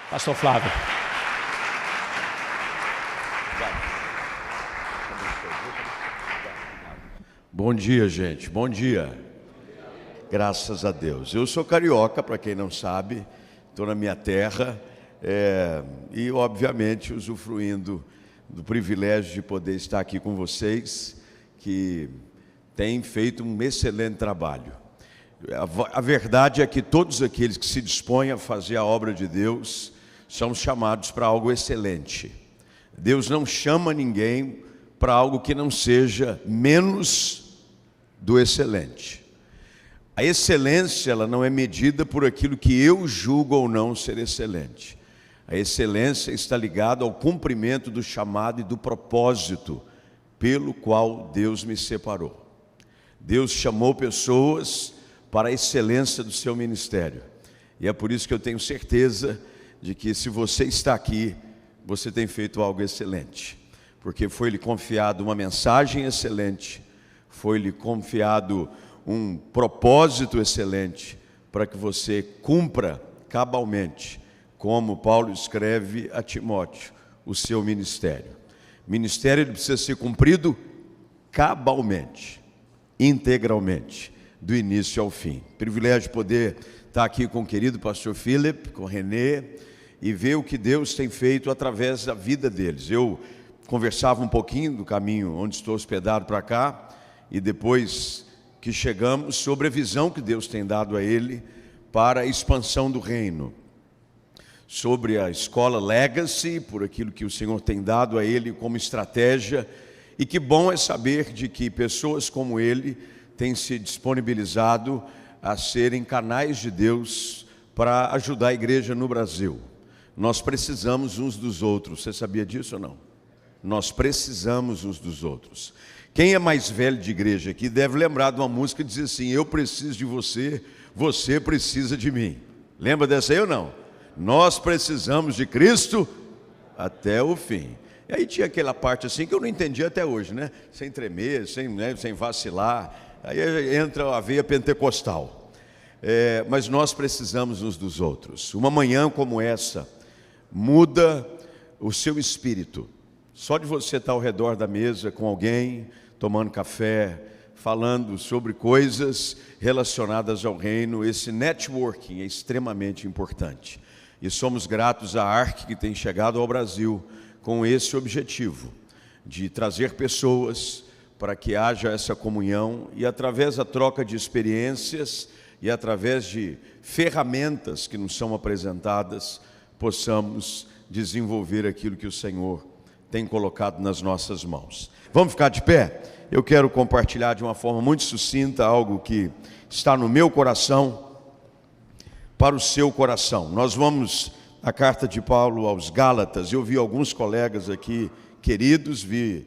Pastor Flávio. Bom dia, gente. Bom dia. Graças a Deus. Eu sou carioca, para quem não sabe, estou na minha terra e, obviamente, usufruindo do privilégio de poder estar aqui com vocês, que têm feito um excelente trabalho. A verdade é que todos aqueles que se dispõem a fazer a obra de Deus são chamados para algo excelente. Deus não chama ninguém para algo que não seja menos do excelente. A excelência, ela não é medida por aquilo que eu julgo ou não ser excelente. A excelência está ligada ao cumprimento do chamado e do propósito pelo qual Deus me separou. Deus chamou pessoas para a excelência do seu ministério. E é por isso que eu tenho certeza de que, se você está aqui, você tem feito algo excelente. Porque foi-lhe confiado uma mensagem excelente, foi-lhe confiado um propósito excelente, para que você cumpra cabalmente, como Paulo escreve a Timóteo, o seu ministério. Ministério precisa ser cumprido cabalmente, integralmente, do início ao fim. Privilégio de poder estar aqui com o querido pastor Philip, com o Renê, e ver o que Deus tem feito através da vida deles. Eu conversava um pouquinho do caminho onde estou hospedado para cá, e depois que chegamos, sobre a visão que Deus tem dado a ele para a expansão do reino, sobre a escola Legacy, por aquilo que o Senhor tem dado a ele como estratégia. E que bom é saber de que pessoas como ele têm se disponibilizado a serem canais de Deus para ajudar a igreja no Brasil. Nós precisamos uns dos outros. Você sabia disso ou não? Nós precisamos uns dos outros. Quem é mais velho de igreja aqui deve lembrar de uma música que diz assim: eu preciso de você, você precisa de mim. Lembra dessa aí ou não? Nós precisamos de Cristo até o fim. E aí tinha aquela parte assim que eu não entendi até hoje, né? Sem tremer, sem vacilar. Aí entra a veia pentecostal. Mas nós precisamos uns dos outros. Uma manhã como essa muda o seu espírito. Só de você estar ao redor da mesa com alguém, tomando café, falando sobre coisas relacionadas ao reino, esse networking é extremamente importante. E somos gratos à ARC, que tem chegado ao Brasil com esse objetivo, de trazer pessoas para que haja essa comunhão, e através da troca de experiências e através de ferramentas que nos são apresentadas, possamos desenvolver aquilo que o Senhor tem colocado nas nossas mãos. Vamos ficar de pé? Eu quero compartilhar de uma forma muito sucinta algo que está no meu coração para o seu coração. Nós vamos à carta de Paulo aos Gálatas. Eu vi alguns colegas aqui queridos, vi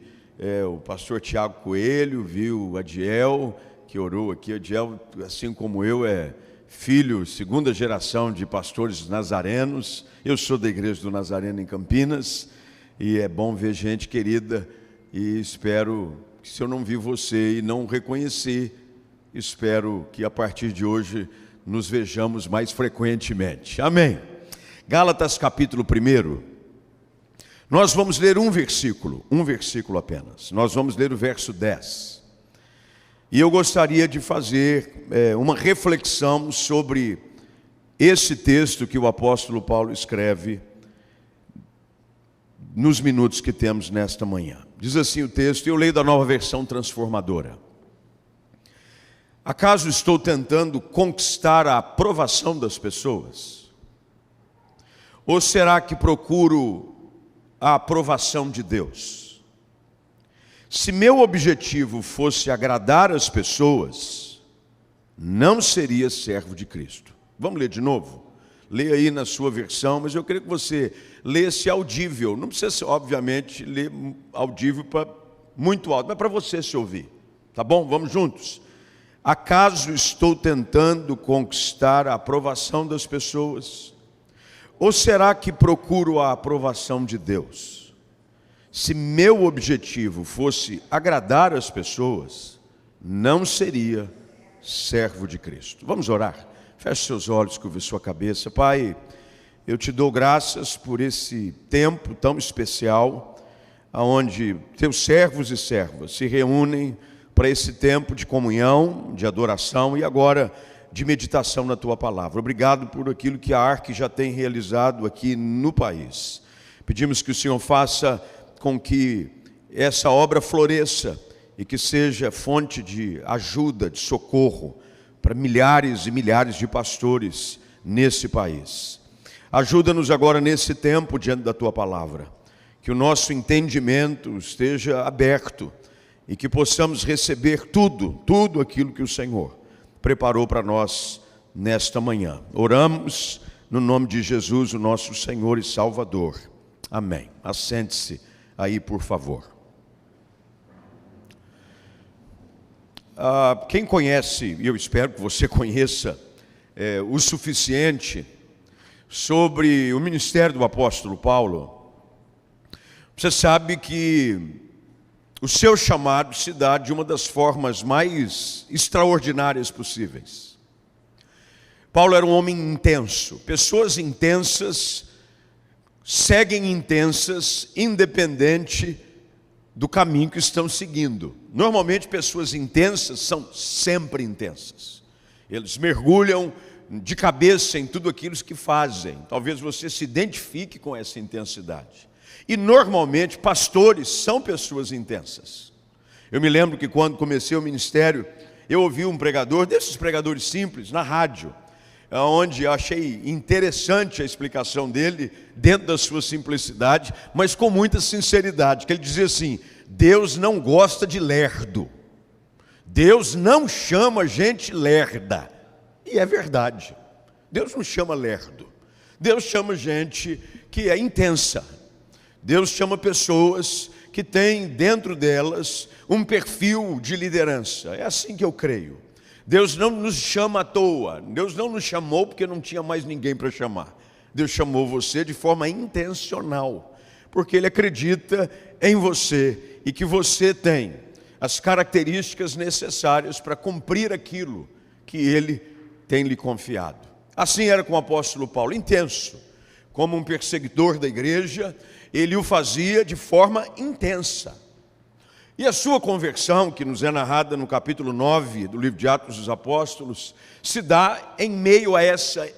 o pastor Tiago Coelho, vi o Adiel, que orou aqui. Adiel, assim como eu, é filho, segunda geração de pastores nazarenos. Eu sou da Igreja do Nazareno em Campinas, e é bom ver gente querida, e espero que, se eu não vi você e não reconheci, espero que a partir de hoje nos vejamos mais frequentemente. Amém. Gálatas capítulo 1. Nós vamos ler um versículo apenas. Nós vamos ler o verso 10. E eu gostaria de fazer uma reflexão sobre esse texto que o apóstolo Paulo escreve nos minutos que temos nesta manhã. Diz assim o texto, eu leio da Nova Versão Transformadora. Acaso estou tentando conquistar a aprovação das pessoas? Ou será que procuro a aprovação de Deus? Se meu objetivo fosse agradar as pessoas, não seria servo de Cristo. Vamos ler de novo? Leia aí na sua versão, mas eu queria que você lesse audível. Não precisa, obviamente, ler audível para muito alto, mas para você se ouvir. Tá bom? Vamos juntos. Acaso estou tentando conquistar a aprovação das pessoas? Ou será que procuro a aprovação de Deus? Se meu objetivo fosse agradar as pessoas, não seria servo de Cristo. Vamos orar. Feche seus olhos, curve sua cabeça. Pai, eu te dou graças por esse tempo tão especial, onde teus servos e servas se reúnem para esse tempo de comunhão, de adoração e agora de meditação na tua palavra. Obrigado por aquilo que a ARC já tem realizado aqui no país. Pedimos que o Senhor faça com que essa obra floresça e que seja fonte de ajuda, de socorro para milhares e milhares de pastores nesse país. Ajuda-nos agora nesse tempo diante da tua palavra, que o nosso entendimento esteja aberto e que possamos receber tudo aquilo que o Senhor preparou para nós nesta manhã. Oramos no nome de Jesus, o nosso Senhor e Salvador. Amém. Assente-se aí, por favor. Quem conhece, e eu espero que você conheça, o suficiente sobre o ministério do apóstolo Paulo, você sabe que o seu chamado se dá de uma das formas mais extraordinárias possíveis. Paulo era um homem intenso. Pessoas intensas seguem intensas, independente do caminho que estão seguindo. Normalmente, pessoas intensas são sempre intensas. Eles mergulham de cabeça em tudo aquilo que fazem. Talvez você se identifique com essa intensidade. E normalmente pastores são pessoas intensas. Eu me lembro que quando comecei o ministério, eu ouvi um pregador, desses pregadores simples, na rádio, onde eu achei interessante a explicação dele, dentro da sua simplicidade, mas com muita sinceridade, que ele dizia assim: Deus não gosta de lerdo, Deus não chama gente lerda. E é verdade, Deus não chama lerdo, Deus chama gente que é intensa, Deus chama pessoas que têm dentro delas um perfil de liderança. É assim que eu creio. Deus não nos chama à toa, Deus não nos chamou porque não tinha mais ninguém para chamar. Deus chamou você de forma intencional, porque Ele acredita em você e que você tem as características necessárias para cumprir aquilo que Ele tem lhe confiado. Assim era com o apóstolo Paulo, intenso. Como um perseguidor da igreja, ele o fazia de forma intensa. E a sua conversão, que nos é narrada no capítulo 9 do livro de Atos dos Apóstolos, se dá em meio a essa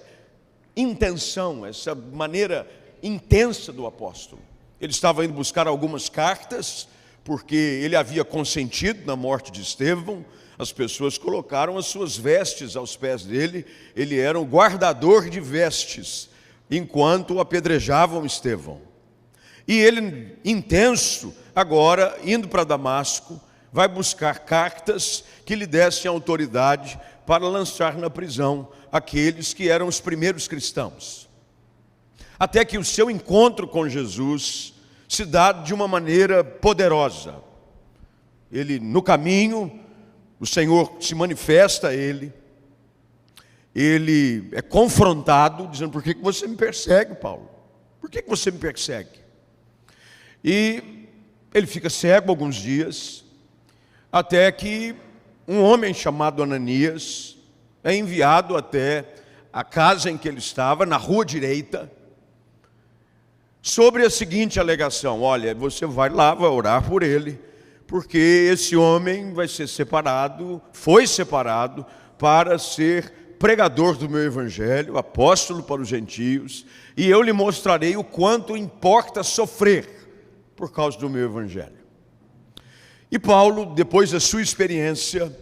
intenção, essa maneira intensa do apóstolo. Ele estava indo buscar algumas cartas, porque ele havia consentido na morte de Estevão. As pessoas colocaram as suas vestes aos pés dele, ele era um guardador de vestes, enquanto apedrejavam Estevão. E ele, intenso, agora, indo para Damasco, vai buscar cartas que lhe dessem autoridade para lançar na prisão aqueles que eram os primeiros cristãos. Até que o seu encontro com Jesus se dá de uma maneira poderosa. Ele, no caminho, o Senhor se manifesta a ele é confrontado, dizendo: por que você me persegue, Paulo? Por que você me persegue? E ele fica cego alguns dias, até que um homem chamado Ananias é enviado até a casa em que ele estava, na rua direita, sobre a seguinte alegação: olha, você vai lá, vai orar por ele, porque esse homem vai ser separado, foi separado para ser pregador do meu evangelho, apóstolo para os gentios, e eu lhe mostrarei o quanto importa sofrer por causa do meu evangelho. E Paulo, depois da sua experiência,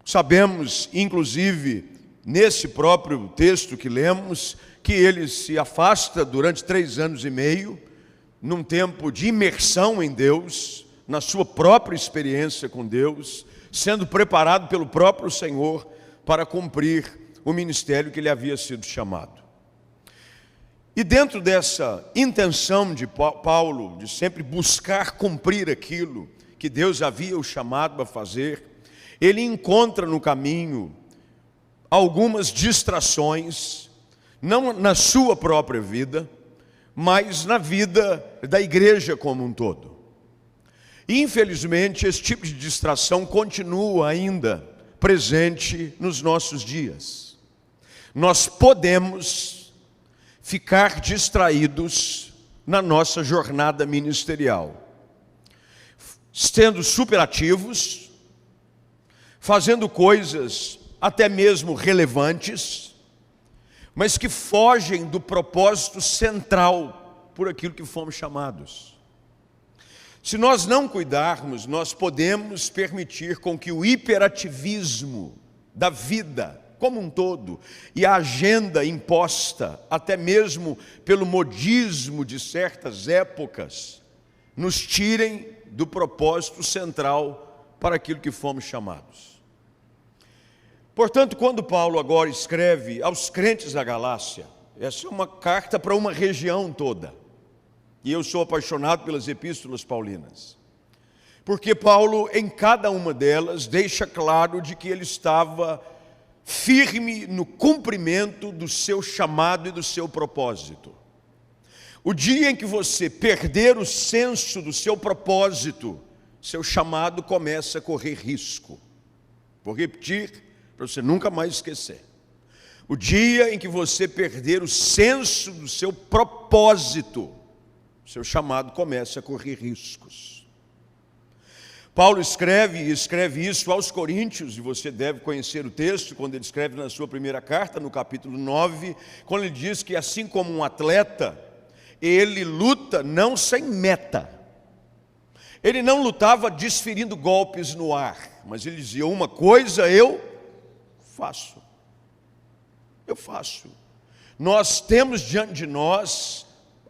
sabemos, inclusive, nesse próprio texto que lemos, que ele se afasta durante 3 anos e meio, num tempo de imersão em Deus, na sua própria experiência com Deus, sendo preparado pelo próprio Senhor para cumprir o ministério que lhe havia sido chamado. E dentro dessa intenção de Paulo, de sempre buscar cumprir aquilo que Deus havia o chamado a fazer, ele encontra no caminho algumas distrações, não na sua própria vida, mas na vida da igreja como um todo. E infelizmente esse tipo de distração continua ainda presente nos nossos dias. Nós podemos ficar distraídos na nossa jornada ministerial, sendo superativos, fazendo coisas até mesmo relevantes, mas que fogem do propósito central por aquilo que fomos chamados. Se nós não cuidarmos, nós podemos permitir com que o hiperativismo da vida como um todo e a agenda imposta, até mesmo pelo modismo de certas épocas, nos tirem do propósito central para aquilo que fomos chamados. Portanto, quando Paulo agora escreve aos crentes da Galácia, essa é uma carta para uma região toda, e eu sou apaixonado pelas epístolas paulinas, porque Paulo, em cada uma delas, deixa claro de que ele estava firme no cumprimento do seu chamado e do seu propósito. O dia em que você perder o senso do seu propósito, seu chamado começa a correr risco. Vou repetir para você nunca mais esquecer. O dia em que você perder o senso do seu propósito, seu chamado começa a correr riscos. Paulo escreve isso aos Coríntios, e você deve conhecer o texto, quando ele escreve na sua primeira carta, no capítulo 9, quando ele diz que assim como um atleta, ele luta não sem meta. Ele não lutava desferindo golpes no ar, mas ele dizia: uma coisa eu faço. Eu faço. Nós temos diante de nós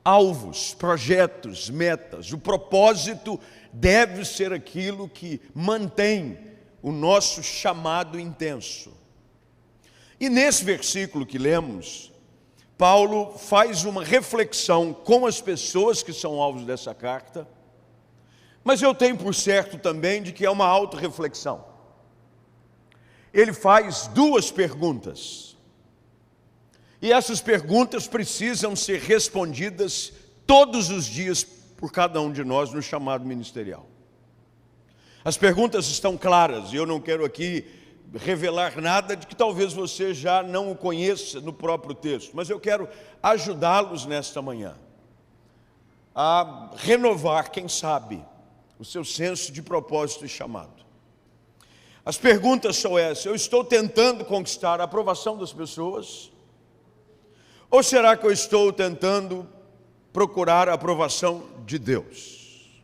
alvos, projetos, metas. O propósito deve ser aquilo que mantém o nosso chamado intenso. E nesse versículo que lemos, Paulo faz uma reflexão com as pessoas que são alvos dessa carta, mas eu tenho por certo também de que é uma autorreflexão. Ele faz duas perguntas, e essas perguntas precisam ser respondidas todos os dias por cada um de nós no chamado ministerial. As perguntas estão claras, e eu não quero aqui revelar nada de que talvez você já não o conheça no próprio texto, mas eu quero ajudá-los nesta manhã a renovar, quem sabe, o seu senso de propósito e chamado. As perguntas são essas: eu estou tentando conquistar a aprovação das pessoas? Ou será que eu estou tentando procurar a aprovação de Deus?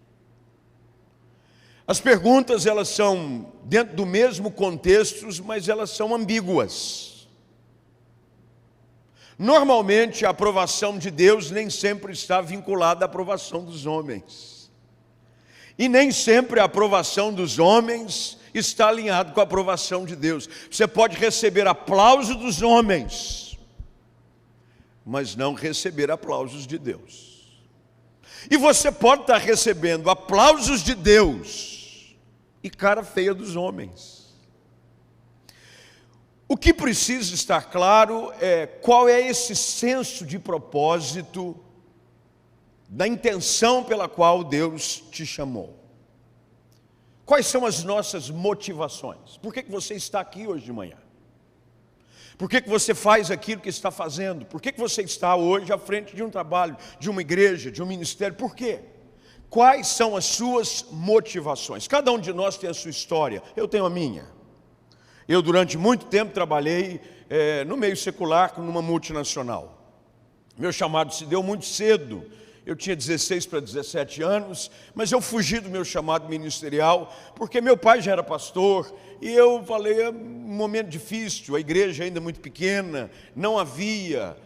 As perguntas, elas são dentro do mesmo contexto, mas elas são ambíguas. Normalmente, a aprovação de Deus nem sempre está vinculada à aprovação dos homens. E nem sempre a aprovação dos homens está alinhada com a aprovação de Deus. Você pode receber aplauso dos homens, mas não receber aplausos de Deus. E você pode estar recebendo aplausos de Deus e cara feia dos homens. O que precisa estar claro é qual é esse senso de propósito da intenção pela qual Deus te chamou. Quais são as nossas motivações? Por que você está aqui hoje de manhã? Por que você faz aquilo que está fazendo? Por que você está hoje à frente de um trabalho, de uma igreja, de um ministério? Por quê? Quais são as suas motivações? Cada um de nós tem a sua história. Eu tenho a minha. Eu durante muito tempo trabalhei no meio secular numa multinacional. Meu chamado se deu muito cedo. Eu tinha 16 para 17 anos, mas eu fugi do meu chamado ministerial, porque meu pai já era pastor, e eu falei, é um momento difícil, a igreja ainda muito pequena, não havia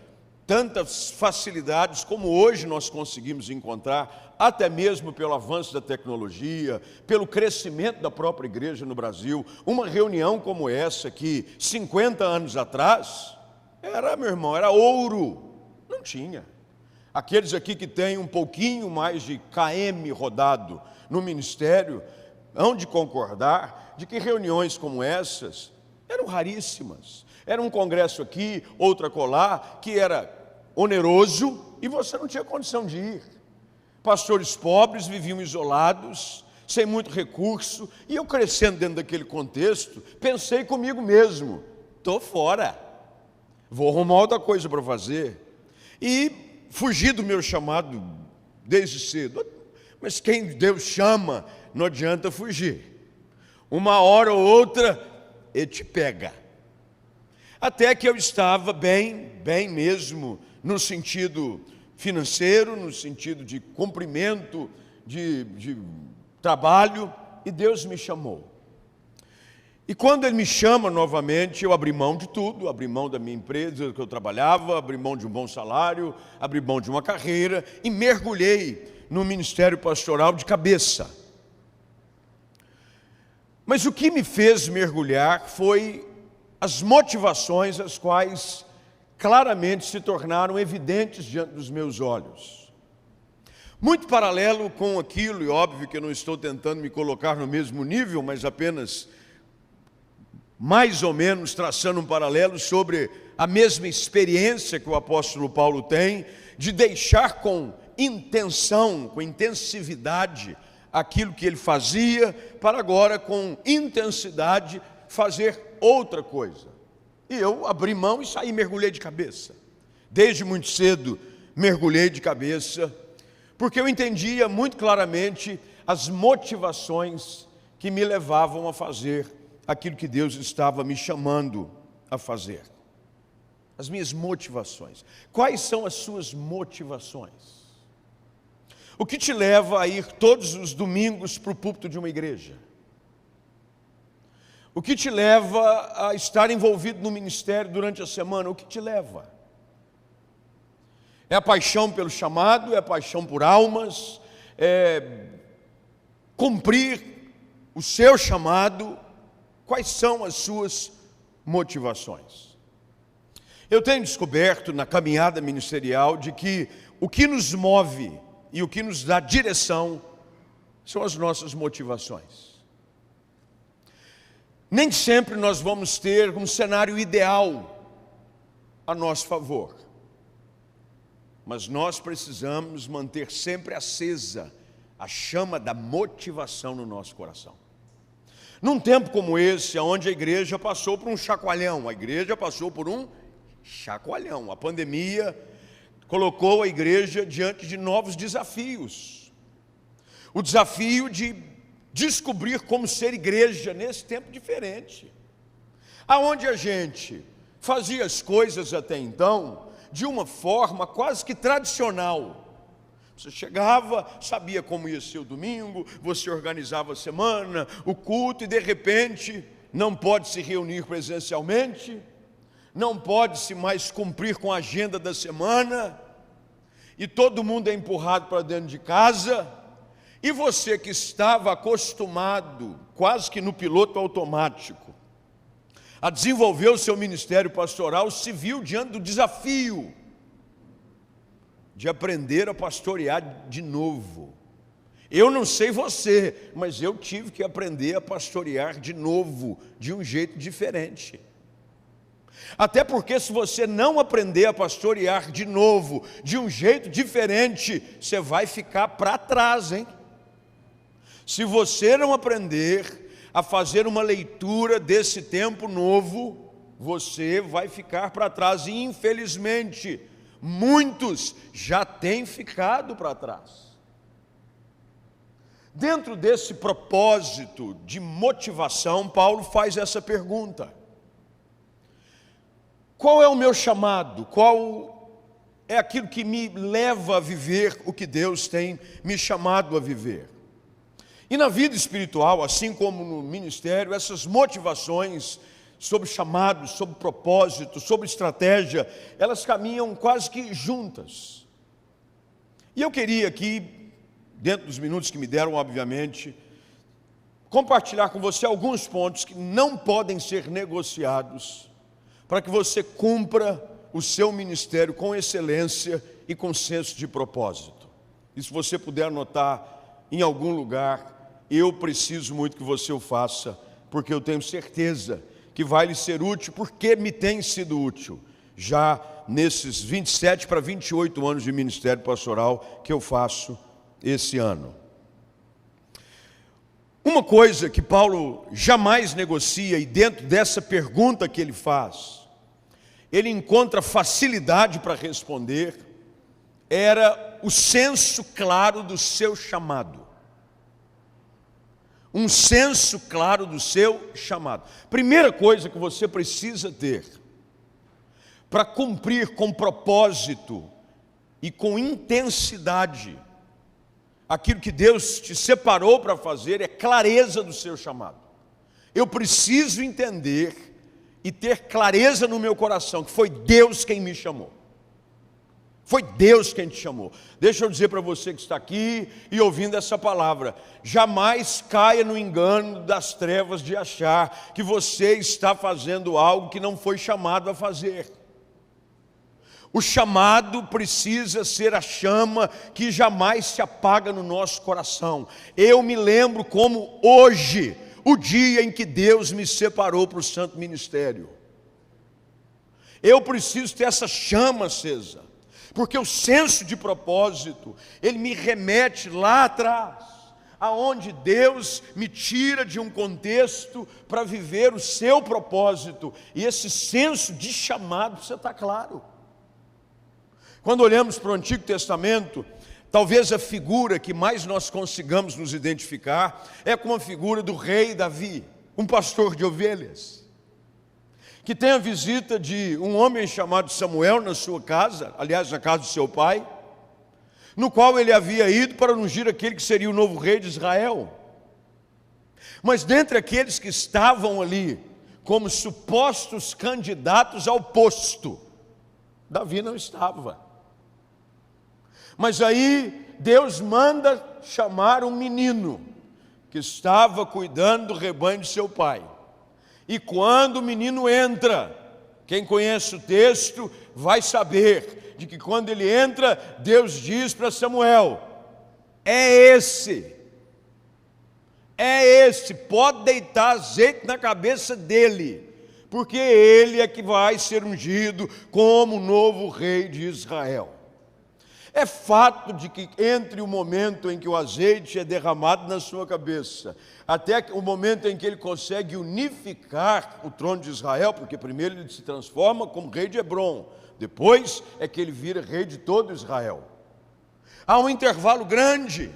tantas facilidades como hoje nós conseguimos encontrar, até mesmo pelo avanço da tecnologia, pelo crescimento da própria igreja no Brasil. Uma reunião como essa aqui, 50 anos atrás, era, meu irmão, era ouro, não tinha. Aqueles aqui que têm um pouquinho mais de KM rodado no ministério, hão de concordar de que reuniões como essas eram raríssimas. Era um congresso aqui, outro acolá, que era oneroso e você não tinha condição de ir. Pastores pobres viviam isolados, sem muito recurso, e eu crescendo dentro daquele contexto, pensei comigo mesmo, estou fora, vou arrumar outra coisa para fazer. E fugi do meu chamado desde cedo. Mas quem Deus chama, não adianta fugir. Uma hora ou outra, Ele te pega. Até que eu estava bem mesmo, no sentido financeiro, no sentido de cumprimento, de trabalho, e Deus me chamou. E quando Ele me chama novamente, eu abri mão de tudo, abri mão da minha empresa que eu trabalhava, abri mão de um bom salário, abri mão de uma carreira e mergulhei no ministério pastoral de cabeça. Mas o que me fez mergulhar foi as motivações as quais claramente se tornaram evidentes diante dos meus olhos. Muito paralelo com aquilo, e óbvio que eu não estou tentando me colocar no mesmo nível, mas apenas mais ou menos traçando um paralelo sobre a mesma experiência que o apóstolo Paulo tem, de deixar com intenção, com intensividade, aquilo que ele fazia, para agora com intensidade fazer outra coisa. E eu abri mão e saí, mergulhei de cabeça. Desde muito cedo mergulhei de cabeça, porque eu entendia muito claramente as motivações que me levavam a fazer aquilo que Deus estava me chamando a fazer. As minhas motivações. Quais são as suas motivações? O que te leva a ir todos os domingos para o púlpito de uma igreja? O que te leva a estar envolvido no ministério durante a semana? O que te leva? É a paixão pelo chamado? É a paixão por almas? É cumprir o seu chamado? Quais são as suas motivações? Eu tenho descoberto na caminhada ministerial de que o que nos move e o que nos dá direção são as nossas motivações. Nem sempre nós vamos ter um cenário ideal a nosso favor, mas nós precisamos manter sempre acesa a chama da motivação no nosso coração. Num tempo como esse, onde a igreja passou por um chacoalhão, a pandemia colocou a igreja diante de novos desafios. O desafio de descobrir como ser igreja nesse tempo diferente, aonde a gente fazia as coisas até então de uma forma quase que tradicional. Você chegava, sabia como ia ser o domingo, você organizava a semana, o culto, e de repente não pode se reunir presencialmente, não pode se mais cumprir com a agenda da semana, e todo mundo é empurrado para dentro de casa, e você que estava acostumado, quase que no piloto automático, a desenvolver o seu ministério pastoral, se viu diante do desafio de aprender a pastorear de novo. Eu não sei você, mas eu tive que aprender a pastorear de novo, de um jeito diferente. Até porque se você não aprender a pastorear de novo, de um jeito diferente, você vai ficar para trás, hein? Se você não aprender a fazer uma leitura desse tempo novo, você vai ficar para trás. E infelizmente, muitos já têm ficado para trás. Dentro desse propósito de motivação, Paulo faz essa pergunta: qual é o meu chamado? Qual é aquilo que me leva a viver o que Deus tem me chamado a viver? E na vida espiritual, assim como no ministério, essas motivações sobre chamado, sobre propósito, sobre estratégia, elas caminham quase que juntas. E eu queria aqui, dentro dos minutos que me deram, obviamente, compartilhar com você alguns pontos que não podem ser negociados para que você cumpra o seu ministério com excelência e com senso de propósito. E se você puder anotar em algum lugar, eu preciso muito que você o faça, porque eu tenho certeza que vai lhe ser útil, porque me tem sido útil, já nesses 27 para 28 anos de ministério pastoral que eu faço esse ano. Uma coisa que Paulo jamais negocia, e dentro dessa pergunta que ele faz, ele encontra facilidade para responder, era o senso claro do seu chamado. Um senso claro do seu chamado. Primeira coisa que você precisa ter para cumprir com propósito e com intensidade aquilo que Deus te separou para fazer é clareza do seu chamado. Eu preciso entender e ter clareza no meu coração que foi Deus quem me chamou. Foi Deus quem te chamou. Deixa eu dizer para você que está aqui e ouvindo essa palavra, jamais caia no engano das trevas de achar que você está fazendo algo que não foi chamado a fazer. O chamado precisa ser a chama que jamais se apaga no nosso coração. Eu me lembro como hoje, o dia em que Deus me separou para o santo ministério. Eu preciso ter essa chama acesa, porque o senso de propósito, ele me remete lá atrás, aonde Deus me tira de um contexto para viver o seu propósito, e esse senso de chamado precisa estar claro. Quando olhamos para o Antigo Testamento, talvez a figura que mais nós consigamos nos identificar é com a figura do rei Davi, um pastor de ovelhas, que tem a visita de um homem chamado Samuel na sua casa, aliás, na casa do seu pai, no qual ele havia ido para ungir aquele que seria o novo rei de Israel. Mas dentre aqueles que estavam ali como supostos candidatos ao posto, Davi não estava. Mas aí Deus manda chamar um menino que estava cuidando do rebanho de seu pai. E quando o menino entra, quem conhece o texto vai saber de que quando ele entra, Deus diz para Samuel: é esse, pode deitar azeite na cabeça dele, porque ele é que vai ser ungido como o novo rei de Israel. É fato de que entre o momento em que o azeite é derramado na sua cabeça, até o momento em que ele consegue unificar o trono de Israel, porque primeiro ele se transforma como rei de Hebrom, depois é que ele vira rei de todo Israel. Há um intervalo grande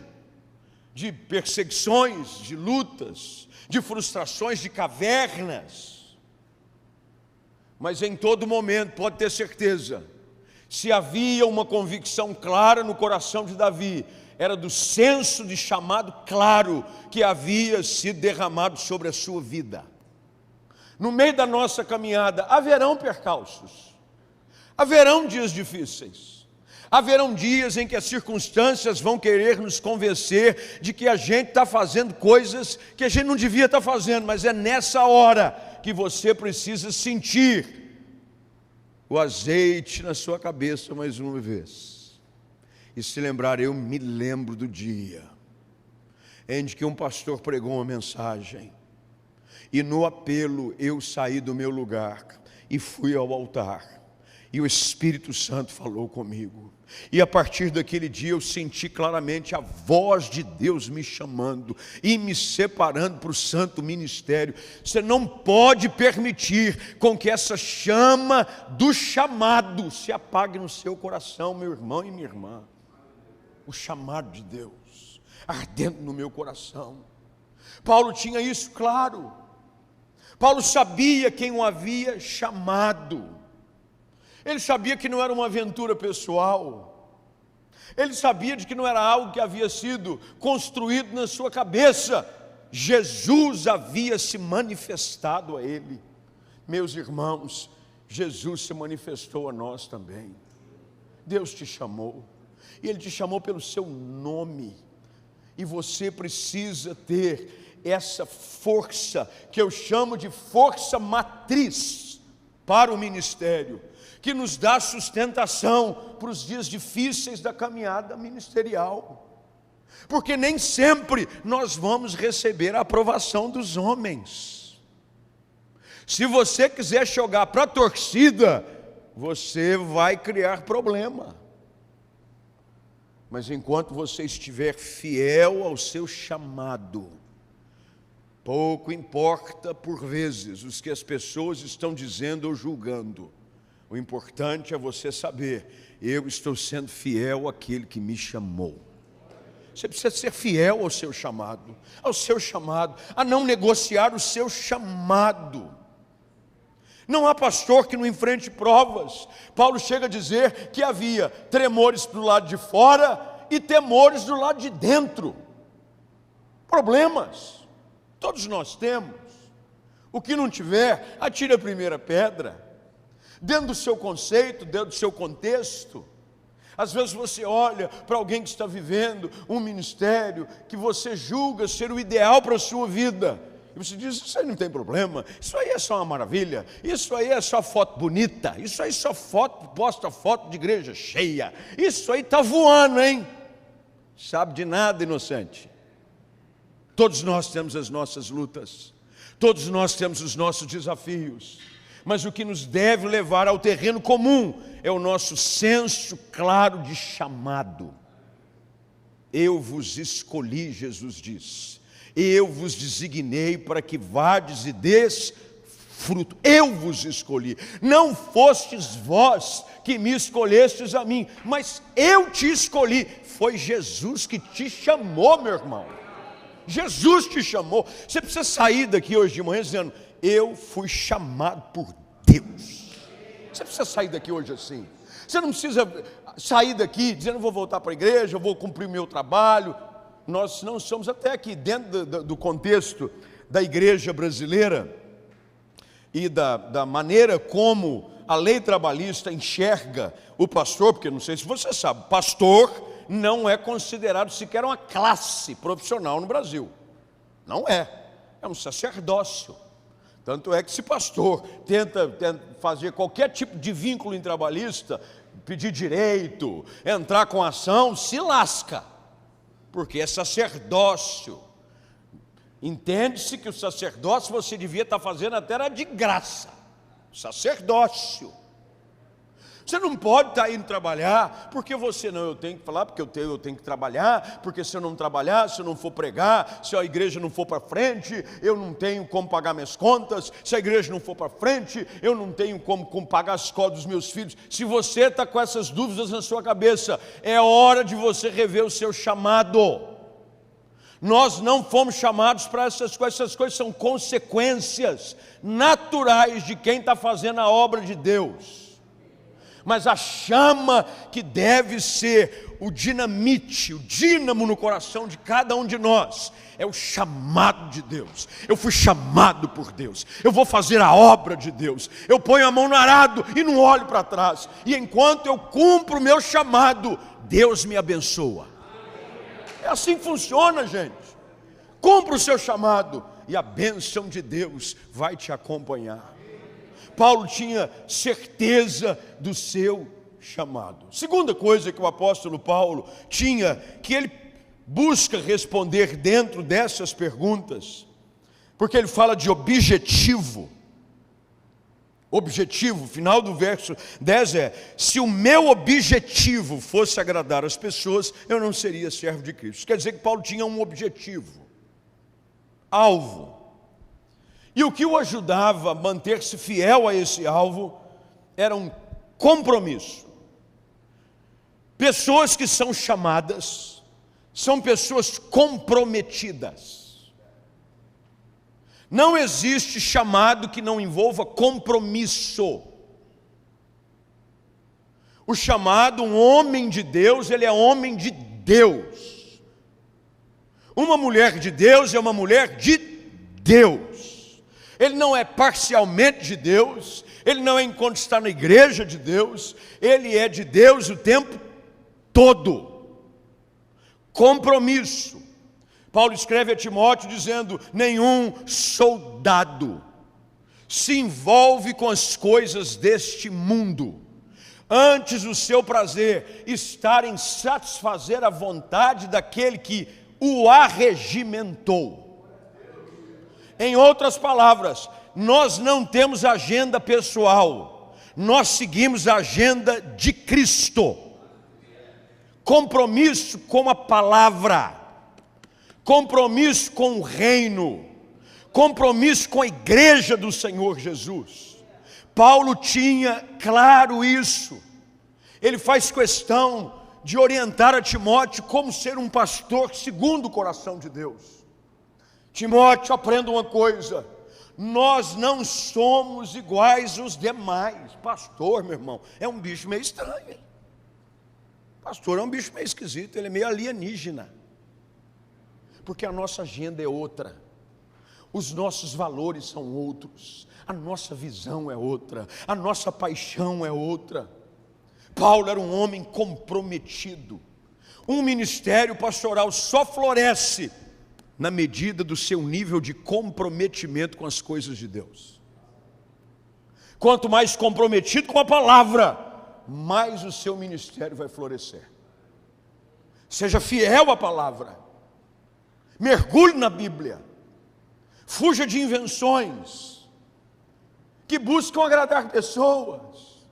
de perseguições, de lutas, de frustrações, de cavernas. Mas em todo momento, pode ter certeza, se havia uma convicção clara no coração de Davi, era do senso de chamado claro que havia sido derramado sobre a sua vida. No meio da nossa caminhada, haverão percalços, haverão dias difíceis, haverão dias em que as circunstâncias vão querer nos convencer de que a gente está fazendo coisas que a gente não devia estar fazendo, mas é nessa hora que você precisa sentir o azeite na sua cabeça mais uma vez. E se lembrar, eu me lembro do dia em que um pastor pregou uma mensagem, e no apelo eu saí do meu lugar e fui ao altar, e o Espírito Santo falou comigo. E a partir daquele dia eu senti claramente a voz de Deus me chamando e me separando para o santo ministério. Você não pode permitir com que essa chama do chamado se apague no seu coração, meu irmão e minha irmã. O chamado de Deus ardendo no meu coração. Paulo tinha isso claro. Paulo sabia quem o havia chamado. Ele sabia que não era uma aventura pessoal. Ele sabia de que não era algo que havia sido construído na sua cabeça. Jesus havia se manifestado a ele. Meus irmãos, Jesus se manifestou a nós também. Deus te chamou, e Ele te chamou pelo seu nome. E você precisa ter essa força, que eu chamo de força matriz para o ministério, que nos dá sustentação para os dias difíceis da caminhada ministerial. Porque nem sempre nós vamos receber a aprovação dos homens. Se você quiser jogar para a torcida, você vai criar problema. Mas enquanto você estiver fiel ao seu chamado, pouco importa por vezes os que as pessoas estão dizendo ou julgando. O importante é você saber: eu estou sendo fiel àquele que me chamou. Você precisa ser fiel ao seu chamado, a não negociar o seu chamado. Não há pastor que não enfrente provas. Paulo chega a dizer que havia tremores do lado de fora e temores do lado de dentro. Problemas, todos nós temos. O que não tiver, atire a primeira pedra. Dentro do seu conceito, dentro do seu contexto. Às vezes você olha para alguém que está vivendo um ministério que você julga ser o ideal para a sua vida. E você diz: isso aí não tem problema, isso aí é só uma maravilha, isso aí é só foto bonita, isso aí só posta foto de igreja cheia, isso aí está voando, hein? Sabe de nada, inocente. Todos nós temos as nossas lutas, todos nós temos os nossos desafios, mas o que nos deve levar ao terreno comum é o nosso senso claro de chamado. Eu vos escolhi, Jesus diz, eu vos designei para que vades e des fruto. Eu vos escolhi. Não fostes vós que me escolhestes a mim, mas eu te escolhi. Foi Jesus que te chamou, meu irmão. Jesus te chamou. Você precisa sair daqui hoje de manhã dizendo: eu fui chamado por Deus. Você precisa sair daqui hoje assim. Você não precisa sair daqui dizendo: eu vou voltar para a igreja, eu vou cumprir o meu trabalho. Nós não somos, até aqui dentro do contexto da igreja brasileira e da maneira como a lei trabalhista enxerga o pastor, porque não sei se você sabe, pastor não é considerado sequer uma classe profissional no Brasil. Não é um sacerdócio. Tanto é que se pastor tenta fazer qualquer tipo de vínculo em trabalhista, pedir direito, entrar com ação, se lasca. Porque é sacerdócio. Entende-se que o sacerdócio você devia estar fazendo até era de graça. Sacerdócio. Você não pode estar indo trabalhar, porque você não, eu tenho que falar, porque eu tenho que trabalhar, porque se eu não trabalhar, se eu não for pregar, se a igreja não for para frente, eu não tenho como pagar minhas contas, se a igreja não for para frente, eu não tenho como pagar a escola dos meus filhos. Se você está com essas dúvidas na sua cabeça, é hora de você rever o seu chamado. Nós não fomos chamados para essas coisas são consequências naturais de quem está fazendo a obra de Deus. Mas a chama que deve ser o dinamite, o dínamo no coração de cada um de nós, é o chamado de Deus. Eu fui chamado por Deus, eu vou fazer a obra de Deus, eu ponho a mão no arado e não olho para trás, e enquanto eu cumpro o meu chamado, Deus me abençoa. É assim que funciona, gente. Cumpra o seu chamado e a bênção de Deus vai te acompanhar. Paulo tinha certeza do seu chamado. Segunda coisa que o apóstolo Paulo tinha, que ele busca responder dentro dessas perguntas, porque ele fala de objetivo. Objetivo, final do verso 10 é: se o meu objetivo fosse agradar as pessoas, eu não seria servo de Cristo. Quer dizer que Paulo tinha um objetivo, alvo. E o que o ajudava a manter-se fiel a esse alvo era um compromisso. Pessoas que são chamadas são pessoas comprometidas. Não existe chamado que não envolva compromisso. O chamado, um homem de Deus, ele é homem de Deus. Uma mulher de Deus é uma mulher de Deus. Ele não é parcialmente de Deus, ele não é enquanto está na igreja de Deus, ele é de Deus o tempo todo. Compromisso. Paulo escreve a Timóteo dizendo: nenhum soldado se envolve com as coisas deste mundo. Antes o seu prazer está em satisfazer a vontade daquele que o arregimentou. Em outras palavras, nós não temos agenda pessoal, nós seguimos a agenda de Cristo. Compromisso com a palavra, compromisso com o reino, compromisso com a igreja do Senhor Jesus. Paulo tinha claro isso. Ele faz questão de orientar a Timóteo como ser um pastor segundo o coração de Deus. Timóteo, aprenda uma coisa: nós não somos iguais aos demais. Pastor, meu irmão, é um bicho meio estranho. Pastor é um bicho meio esquisito, ele é meio alienígena. Porque a nossa agenda é outra, os nossos valores são outros, a nossa visão é outra, a nossa paixão é outra. Paulo era um homem comprometido. Um ministério pastoral só floresce na medida do seu nível de comprometimento com as coisas de Deus. Quanto mais comprometido com a palavra, mais o seu ministério vai florescer. Seja fiel à palavra, mergulhe na Bíblia, fuja de invenções que buscam agradar pessoas,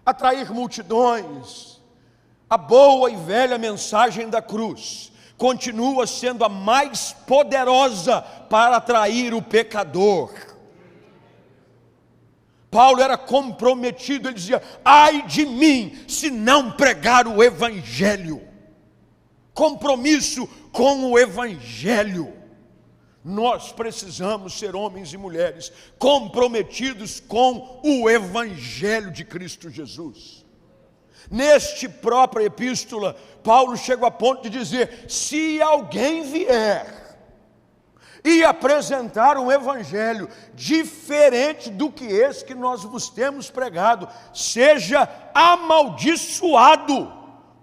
atrair multidões. A boa e velha mensagem da cruz continua sendo a mais poderosa para atrair o pecador. Paulo era comprometido, ele dizia: ai de mim se não pregar o Evangelho. Compromisso com o Evangelho. Nós precisamos ser homens e mulheres comprometidos com o Evangelho de Cristo Jesus. Neste própria epístola, Paulo chega a ponto de dizer: se alguém vier e apresentar um evangelho diferente do que esse que nós vos temos pregado, seja amaldiçoado.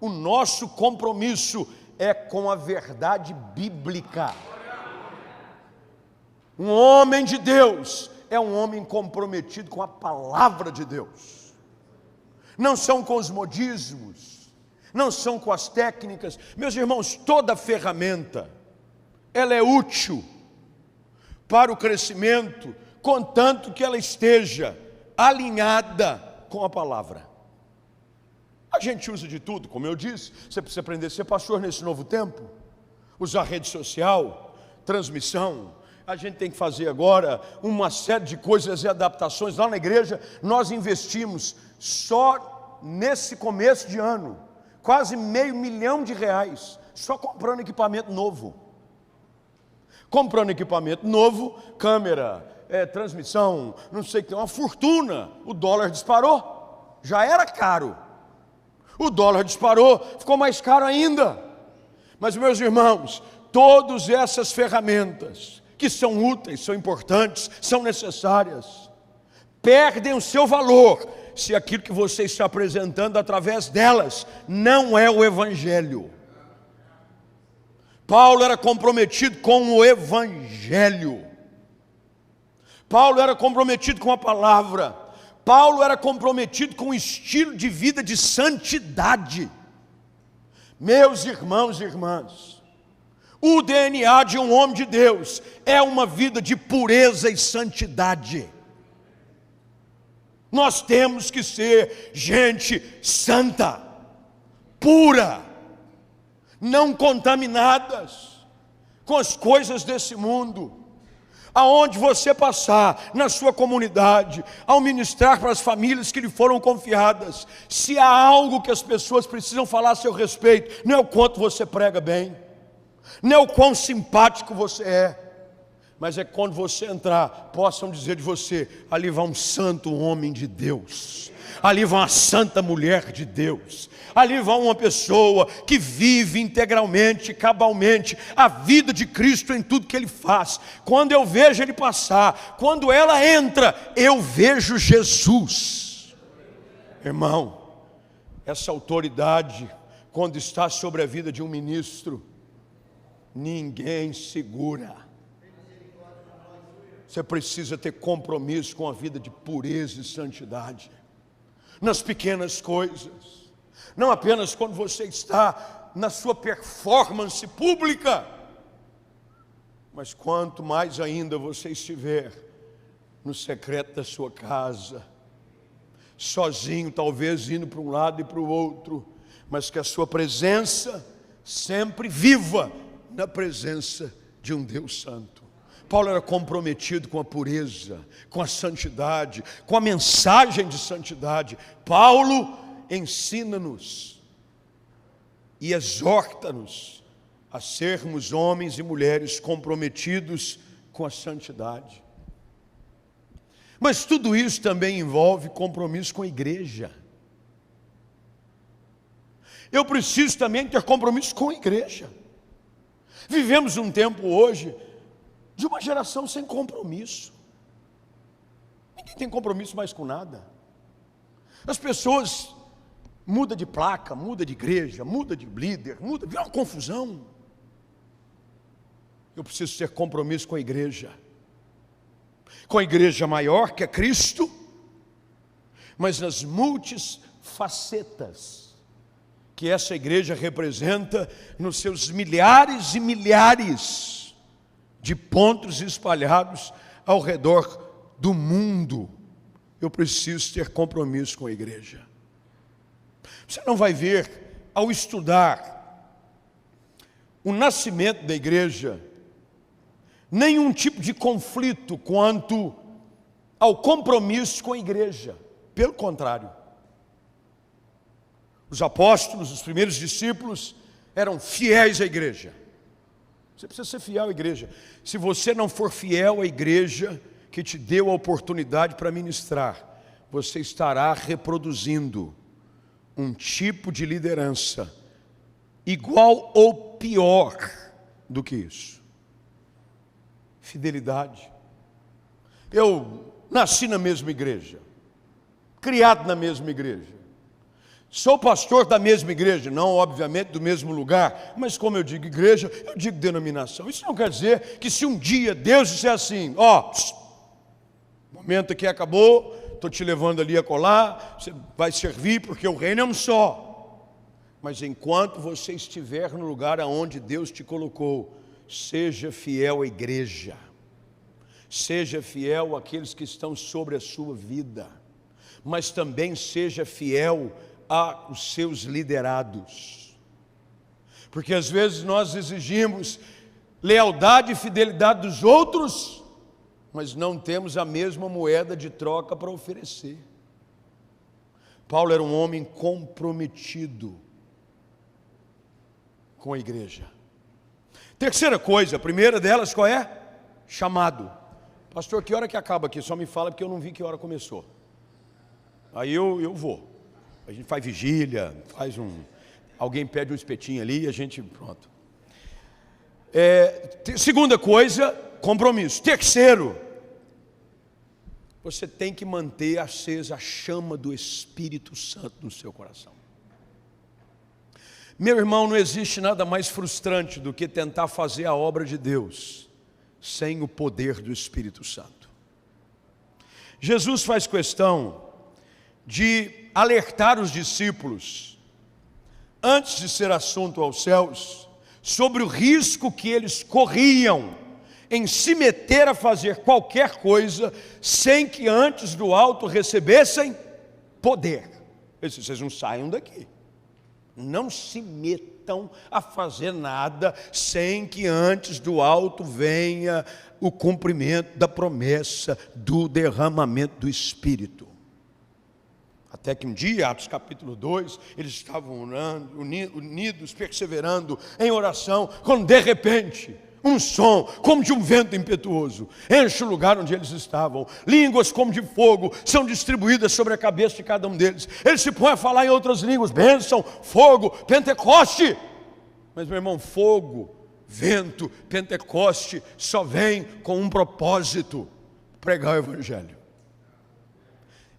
O nosso compromisso é com a verdade bíblica. Um homem de Deus é um homem comprometido com a palavra de Deus. Não são com os modismos, não são com as técnicas. Meus irmãos, toda ferramenta, ela é útil para o crescimento, contanto que ela esteja alinhada com a palavra. A gente usa de tudo, como eu disse. Você precisa aprender a ser pastor nesse novo tempo, usar rede social, transmissão. A gente tem que fazer agora uma série de coisas e adaptações. Lá na igreja nós investimos só nesse começo de ano quase R$500 mil só comprando equipamento novo. Comprando equipamento novo, câmera, transmissão, não sei o que, uma fortuna. O dólar disparou, já era caro. O dólar disparou, ficou mais caro ainda. Mas, meus irmãos, todas essas ferramentas que são úteis, são importantes, são necessárias, perdem o seu valor se aquilo que você está apresentando através delas não é o Evangelho. Paulo era comprometido com o Evangelho. Paulo era comprometido com a palavra. Paulo era comprometido com o estilo de vida de santidade. Meus irmãos e irmãs, o DNA de um homem de Deus é uma vida de pureza e santidade. Nós temos que ser gente santa, pura, não contaminadas com as coisas desse mundo. Aonde você passar, na sua comunidade, ao ministrar para as famílias que lhe foram confiadas, se há algo que as pessoas precisam falar a seu respeito, não é o quanto você prega bem, não é o quão simpático você é, mas é quando você entrar, possam dizer de você: ali vai um santo homem de Deus, ali vai uma santa mulher de Deus, ali vai uma pessoa que vive integralmente, cabalmente a vida de Cristo em tudo que Ele faz. Quando eu vejo Ele passar, quando ela entra, eu vejo Jesus. Irmão, essa autoridade, quando está sobre a vida de um ministro, ninguém segura. Você precisa ter compromisso com a vida de pureza e santidade, nas pequenas coisas, não apenas quando você está na sua performance pública, mas quanto mais ainda você estiver no secreto da sua casa, sozinho, talvez indo para um lado e para o outro, mas que a sua presença sempre viva na presença de um Deus santo. Paulo era comprometido com a pureza, com a santidade, com a mensagem de santidade. Paulo ensina-nos e exorta-nos a sermos homens e mulheres comprometidos com a santidade. Mas tudo isso também envolve compromisso com a igreja. Eu preciso também ter compromisso com a igreja. Vivemos um tempo hoje de uma geração sem compromisso. Ninguém tem compromisso mais com nada. As pessoas mudam de placa, mudam de igreja, mudam de líder, vira uma confusão. Eu preciso ter compromisso com a igreja maior, que é Cristo, mas nas multifacetas que essa igreja representa, nos seus milhares e milhares de pontos espalhados ao redor do mundo. Eu preciso ter compromisso com a igreja. Você não vai ver, ao estudar o nascimento da igreja, nenhum tipo de conflito quanto ao compromisso com a igreja. Pelo contrário, os apóstolos, os primeiros discípulos, eram fiéis à igreja. Você precisa ser fiel à igreja. Se você não for fiel à igreja que te deu a oportunidade para ministrar, você estará reproduzindo um tipo de liderança igual ou pior do que isso. Fidelidade. Eu nasci na mesma igreja, criado na mesma igreja, sou pastor da mesma igreja, não obviamente do mesmo lugar, mas como eu digo igreja, eu digo denominação. Isso não quer dizer que se um dia Deus disser assim, momento aqui acabou, estou te levando ali a colar, você vai servir porque o reino é um só. Mas enquanto você estiver no lugar aonde Deus te colocou, seja fiel à igreja, seja fiel àqueles que estão sobre a sua vida, mas também seja fiel aos seus liderados, porque às vezes nós exigimos lealdade e fidelidade dos outros, mas não temos a mesma moeda de troca para oferecer. Paulo era um homem comprometido com a igreja. Terceira coisa, a primeira delas qual é? Chamado. Pastor, que hora que acaba aqui? Só me fala porque eu não vi que hora começou. Aí eu vou. A gente faz vigília, alguém pede um espetinho ali e a gente, pronto. Segunda coisa, compromisso. Terceiro, você tem que manter acesa a chama do Espírito Santo no seu coração. Meu irmão, não existe nada mais frustrante do que tentar fazer a obra de Deus sem o poder do Espírito Santo. Jesus faz questão de alertar os discípulos, antes de ser assunto aos céus, sobre o risco que eles corriam em se meter a fazer qualquer coisa sem que antes do alto recebessem poder. Ele disse, vocês não saiam daqui, não se metam a fazer nada sem que antes do alto venha o cumprimento da promessa do derramamento do Espírito. Até que um dia, Atos capítulo 2, eles estavam unidos, perseverando em oração, quando de repente, um som como de um vento impetuoso enche o lugar onde eles estavam. Línguas como de fogo são distribuídas sobre a cabeça de cada um deles. Eles se põem a falar em outras línguas, bênção, fogo, Pentecoste. Mas meu irmão, fogo, vento, Pentecoste só vem com um propósito: pregar o Evangelho.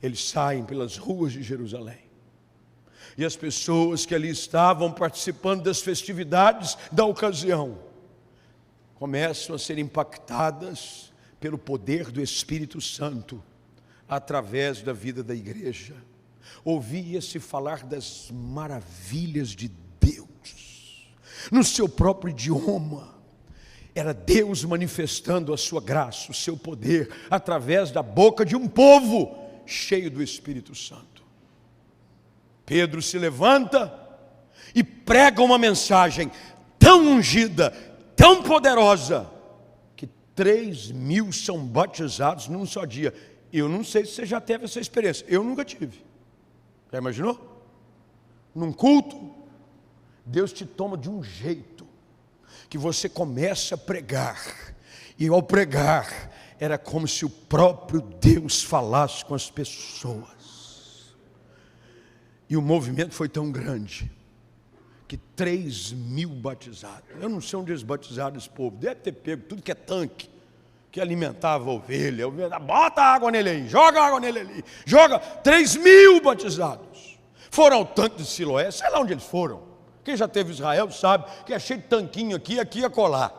Eles saem pelas ruas de Jerusalém, e as pessoas que ali estavam participando das festividades da ocasião começam a ser impactadas pelo poder do Espírito Santo através da vida da igreja. Ouvia-se falar das maravilhas de Deus no seu próprio idioma. Era Deus manifestando a sua graça, o seu poder através da boca de um povo cheio do Espírito Santo. Pedro se levanta e prega uma mensagem tão ungida, tão poderosa, que 3.000 são batizados num só dia. Eu não sei se você já teve essa experiência. Eu nunca tive. Já imaginou? Num culto, Deus te toma de um jeito que você começa a pregar. E ao pregar, era como se o próprio Deus falasse com as pessoas. E o movimento foi tão grande que 3.000 batizados. Eu não sei onde eles batizaram esse povo. Deve ter pego tudo que é tanque, que alimentava a ovelha. Bota água nele aí, joga água nele ali. Joga 3.000 batizados. Foram ao tanque de Siloé, sei lá onde eles foram. Quem já teve Israel sabe que é cheio de tanquinho aqui e acolá.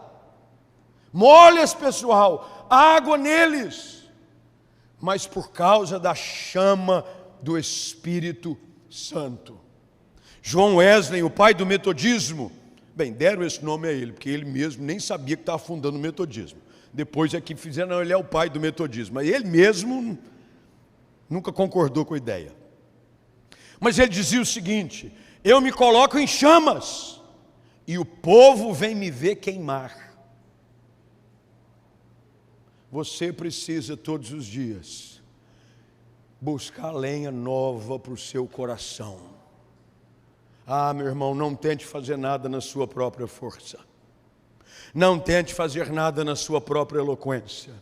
Molha esse pessoal, água neles. Mas por causa da chama do Espírito Santo. João Wesley, o pai do metodismo, bem, deram esse nome a ele, porque ele mesmo nem sabia que estava fundando o metodismo. Depois é que fizeram, não, ele é o pai do metodismo. Mas ele mesmo nunca concordou com a ideia. Mas ele dizia o seguinte: eu me coloco em chamas, e o povo vem me ver queimar. Você precisa todos os dias buscar lenha nova para o seu coração. Ah, meu irmão, não tente fazer nada na sua própria força. Não tente fazer nada na sua própria eloquência.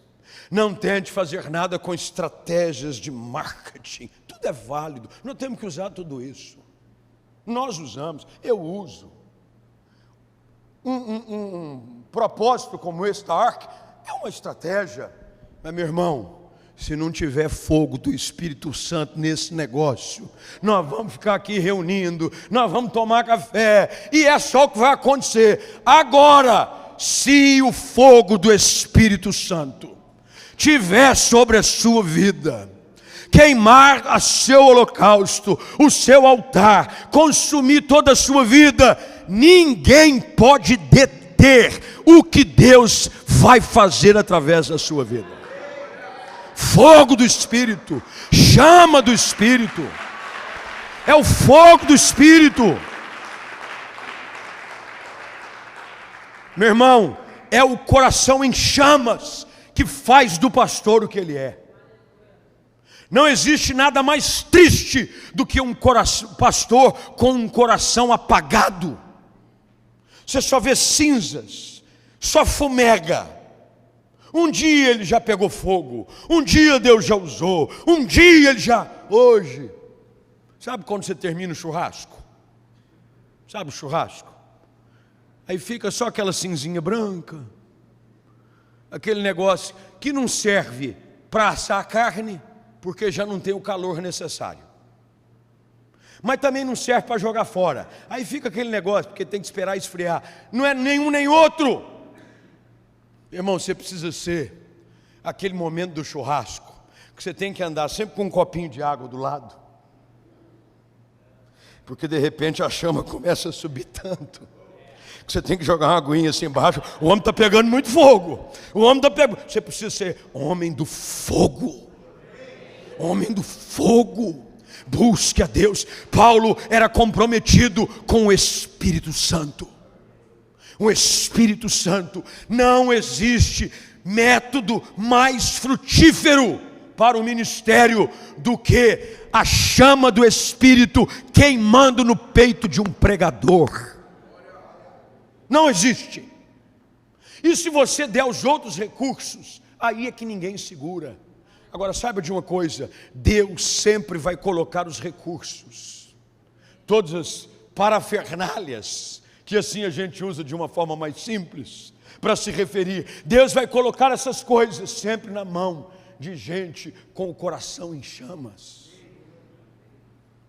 Não tente fazer nada com estratégias de marketing. Tudo é válido, nós temos que usar tudo isso. Nós usamos, eu uso. Um propósito como esse da ARC é uma estratégia. Mas, meu irmão, se não tiver fogo do Espírito Santo nesse negócio, nós vamos ficar aqui reunindo, nós vamos tomar café, e é só o que vai acontecer. Agora, se o fogo do Espírito Santo tiver sobre a sua vida, queimar a seu holocausto, o seu altar, consumir toda a sua vida, ninguém pode deter o que Deus vai fazer através da sua vida. Fogo do Espírito, chama do Espírito, é o fogo do Espírito. Meu irmão, é o coração em chamas que faz do pastor o que ele é. Não existe nada mais triste do que um pastor com um coração apagado. Você só vê cinzas, só fumega. Um dia ele já pegou fogo, um dia Deus já usou, um dia ele já... Hoje, sabe quando você termina o churrasco? Sabe o churrasco? Aí fica só aquela cinzinha branca, aquele negócio que não serve para assar a carne, porque já não tem o calor necessário. Mas também não serve para jogar fora. Aí fica aquele negócio, porque tem que esperar esfriar. Não é nenhum nem outro. Irmão, você precisa ser aquele momento do churrasco, que você tem que andar sempre com um copinho de água do lado. Porque de repente a chama começa a subir tanto, que você tem que jogar uma aguinha assim embaixo. O homem está pegando muito fogo. O homem está pegando. Você precisa ser homem do fogo. Homem do fogo. Busque a Deus. Paulo era comprometido com o Espírito Santo. O Espírito Santo. Não existe método mais frutífero para o ministério do que a chama do Espírito queimando no peito de um pregador. Não existe. E se você der os outros recursos, aí é que ninguém segura. Agora saiba de uma coisa, Deus sempre vai colocar os recursos, todas as parafernálias, que assim a gente usa de uma forma mais simples, para se referir. Deus vai colocar essas coisas sempre na mão de gente com o coração em chamas.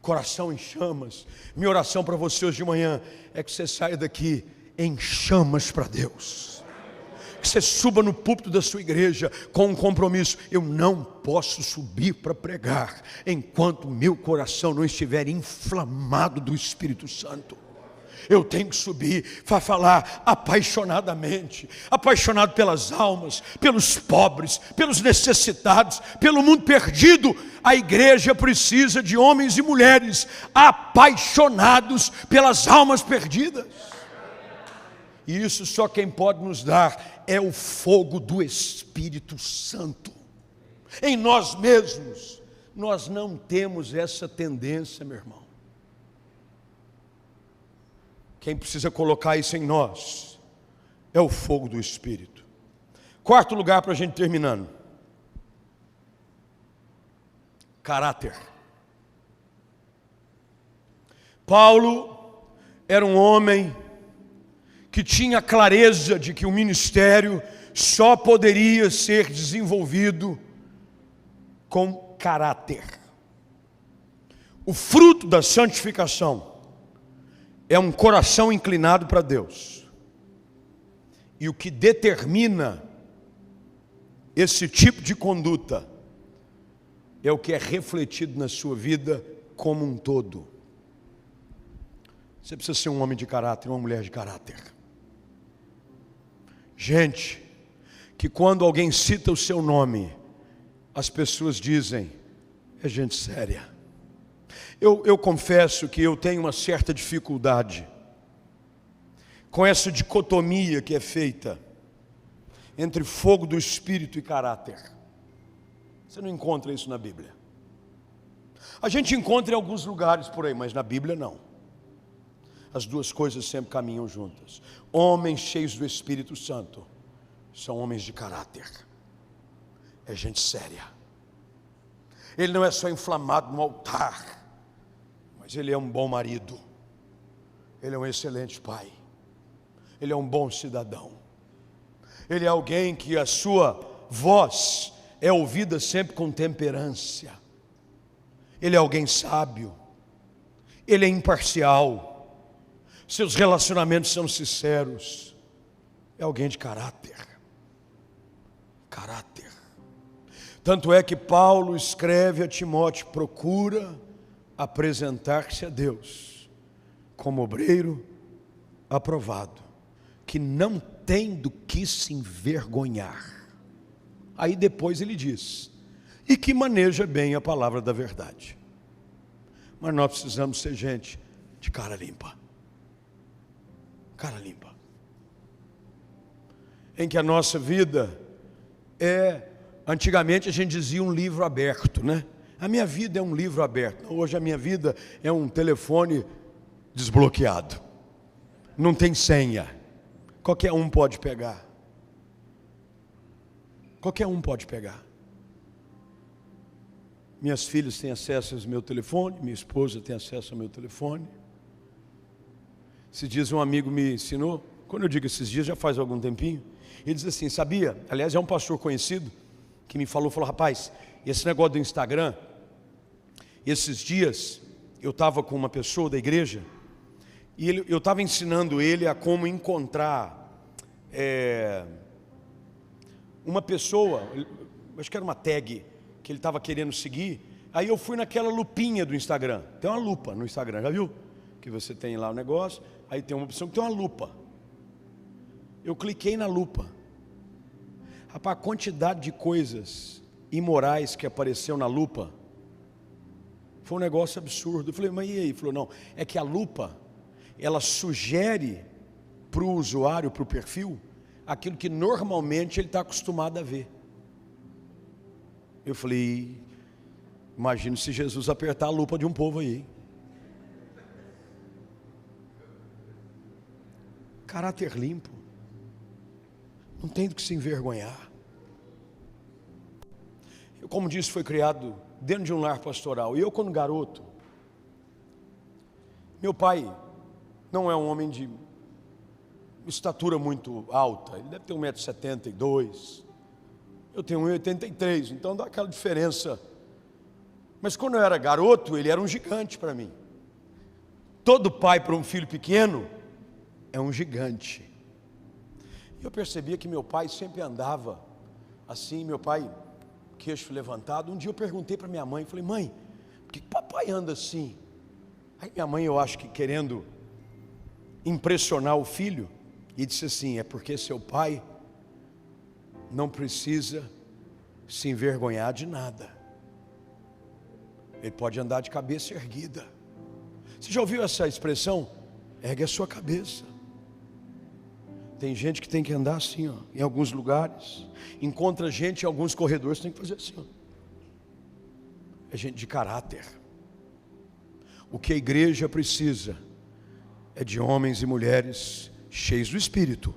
Coração em chamas. Minha oração para você hoje de manhã é que você saia daqui em chamas para Deus. Que você suba no púlpito da sua igreja com um compromisso. Eu não posso subir para pregar enquanto meu coração não estiver inflamado do Espírito Santo. Eu tenho que subir para falar apaixonadamente, apaixonado pelas almas, pelos pobres, pelos necessitados, pelo mundo perdido. A igreja precisa de homens e mulheres apaixonados pelas almas perdidas. E isso só quem pode nos dar é o fogo do Espírito Santo. Em nós mesmos, nós não temos essa tendência, meu irmão. Quem precisa colocar isso em nós é o fogo do Espírito. Quarto lugar para a gente terminando. Caráter. Paulo era um homem que tinha clareza de que o ministério só poderia ser desenvolvido com caráter. O fruto da santificação é um coração inclinado para Deus. E o que determina esse tipo de conduta é o que é refletido na sua vida como um todo. Você precisa ser um homem de caráter, uma mulher de caráter. Gente, que quando alguém cita o seu nome, as pessoas dizem, é gente séria. Eu confesso que eu tenho uma certa dificuldade com essa dicotomia que é feita entre fogo do Espírito e caráter. Você não encontra isso na Bíblia. A gente encontra em alguns lugares por aí, mas na Bíblia não. As duas coisas sempre caminham juntas. Homens cheios do Espírito Santo são homens de caráter. É gente séria. Ele não é só inflamado no altar, mas ele é um bom marido. Ele é um excelente pai. Ele é um bom cidadão. Ele é alguém que a sua voz é ouvida sempre com temperança. Ele é alguém sábio. Ele é imparcial. Seus relacionamentos são sinceros. É alguém de caráter. Caráter. Tanto é que Paulo escreve a Timóteo: procura apresentar-se a Deus como obreiro aprovado, que não tem do que se envergonhar. Aí depois ele diz, e que maneja bem a palavra da verdade. Mas nós precisamos ser gente de cara limpa. Cara limpa. Em que a nossa vida é, antigamente a gente dizia um livro aberto, né? A minha vida é um livro aberto. Hoje a minha vida é um telefone desbloqueado. Não tem senha. Qualquer um pode pegar. Qualquer um pode pegar. Minhas filhas têm acesso ao meu telefone, minha esposa tem acesso ao meu telefone. Esses dias um amigo me ensinou, quando eu digo esses dias, já faz algum tempinho, ele diz assim, sabia? Aliás, é um pastor conhecido que me falou, rapaz, esse negócio do Instagram, esses dias eu estava com uma pessoa da igreja e eu estava ensinando ele a como encontrar uma pessoa, acho que era uma tag que ele estava querendo seguir. Aí eu fui naquela lupinha do Instagram. Tem uma lupa no Instagram, já viu? Que você tem lá o negócio, aí tem uma opção que tem uma lupa. Eu cliquei na lupa. Rapaz, a quantidade de coisas imorais que apareceu na lupa foi um negócio absurdo. Eu falei, mas e aí? Ele falou, não, é que a lupa, ela sugere para o usuário, para o perfil, aquilo que normalmente ele está acostumado a ver. Eu falei, imagina se Jesus apertar a lupa de um povo aí. Caráter limpo. Não tem do que se envergonhar. Eu, como disse, fui criado dentro de um lar pastoral. E eu, quando garoto, meu pai não é um homem de estatura muito alta. Ele deve ter 1,72 m. Eu tenho 1,83 m, então dá aquela diferença. Mas quando eu era garoto, ele era um gigante para mim. Todo pai para um filho pequeno é um gigante. E eu percebia que meu pai sempre andava assim, meu pai, queixo levantado. Um dia eu perguntei para minha mãe, falei, mãe, por que papai anda assim? Aí minha mãe, eu acho que querendo impressionar o filho, e disse assim, é porque seu pai não precisa se envergonhar de nada. Ele pode andar de cabeça erguida. Você já ouviu essa expressão? Ergue a sua cabeça. Tem gente que tem que andar assim, ó, em alguns lugares. Encontra gente em alguns corredores, tem que fazer assim, ó. É gente de caráter. O que a igreja precisa é de homens e mulheres cheios do Espírito,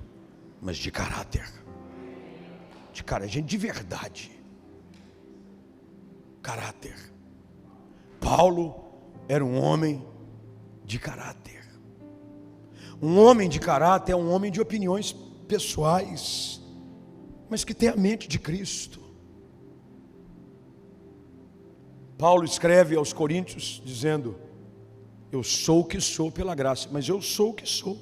mas de caráter. De caráter, gente de verdade. Caráter. Paulo era um homem de caráter. Um homem de caráter é um homem de opiniões pessoais, mas que tem a mente de Cristo. Paulo escreve aos Coríntios dizendo: eu sou o que sou pela graça, mas eu sou o que sou.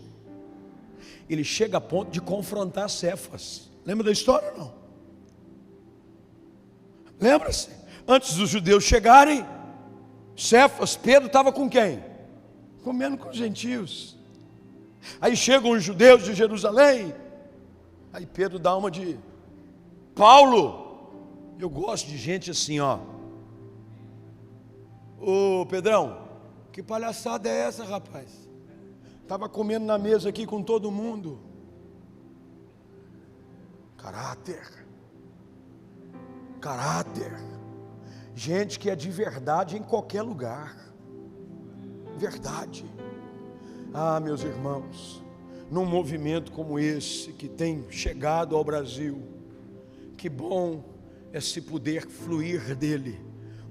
Ele chega a ponto de confrontar Cefas. Lembra da história ou não? Lembra-se? Antes dos judeus chegarem, Cefas, Pedro estava com quem? Comendo com os gentios. Aí chegam os judeus de Jerusalém. Aí Pedro dá uma de Paulo. Eu gosto de gente assim, ó. Ô Pedrão, que palhaçada é essa, rapaz? Estava comendo na mesa aqui com todo mundo. Caráter. Caráter. Gente que é de verdade em qualquer lugar. Verdade. Ah, meus irmãos, num movimento como esse que tem chegado ao Brasil, que bom é se poder fluir dele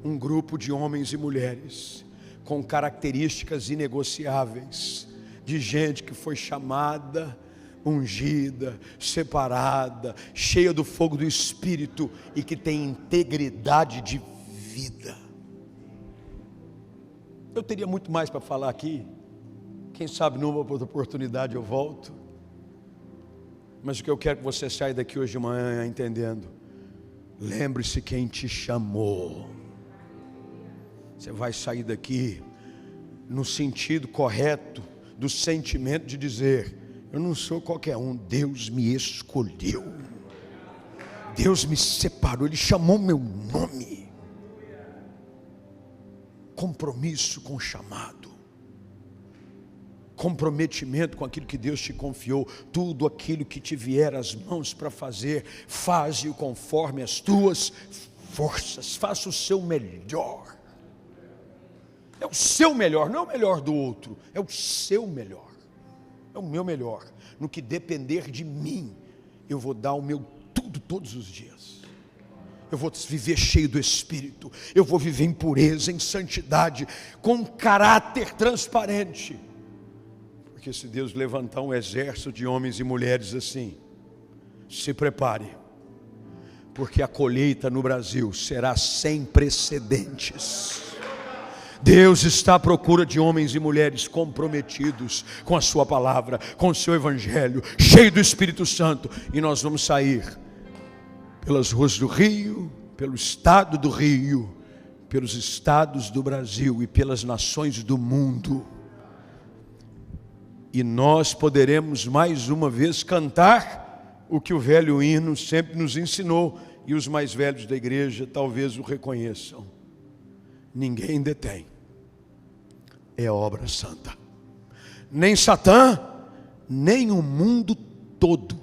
um grupo de homens e mulheres com características inegociáveis, de gente que foi chamada, ungida, separada, cheia do fogo do Espírito e que tem integridade de vida. Eu teria muito mais para falar aqui. Quem sabe numa outra oportunidade eu volto. Mas o que eu quero que você saia daqui hoje de manhã entendendo: lembre-se quem te chamou. Você vai sair daqui no sentido correto do sentimento de dizer: eu não sou qualquer um, Deus me escolheu, Deus me separou, Ele chamou meu nome. Compromisso com o chamado, comprometimento com aquilo que Deus te confiou. Tudo aquilo que te vier às mãos para fazer, faze-o conforme as tuas forças. Faça o seu melhor. É o seu melhor, não é o melhor do outro, é o seu melhor, é o meu melhor. No que depender de mim, eu vou dar o meu tudo todos os dias. Eu vou viver cheio do Espírito, eu vou viver em pureza, em santidade, com caráter transparente. Porque se Deus levantar um exército de homens e mulheres assim, se prepare, porque a colheita no Brasil será sem precedentes. Deus está à procura de homens e mulheres comprometidos com a sua palavra, com o seu evangelho, cheio do Espírito Santo. E nós vamos sair pelas ruas do Rio, pelo estado do Rio, pelos estados do Brasil e pelas nações do mundo. E nós poderemos mais uma vez cantar o que o velho hino sempre nos ensinou, e os mais velhos da igreja talvez o reconheçam: ninguém detém, é obra santa. Nem Satã, nem o mundo todo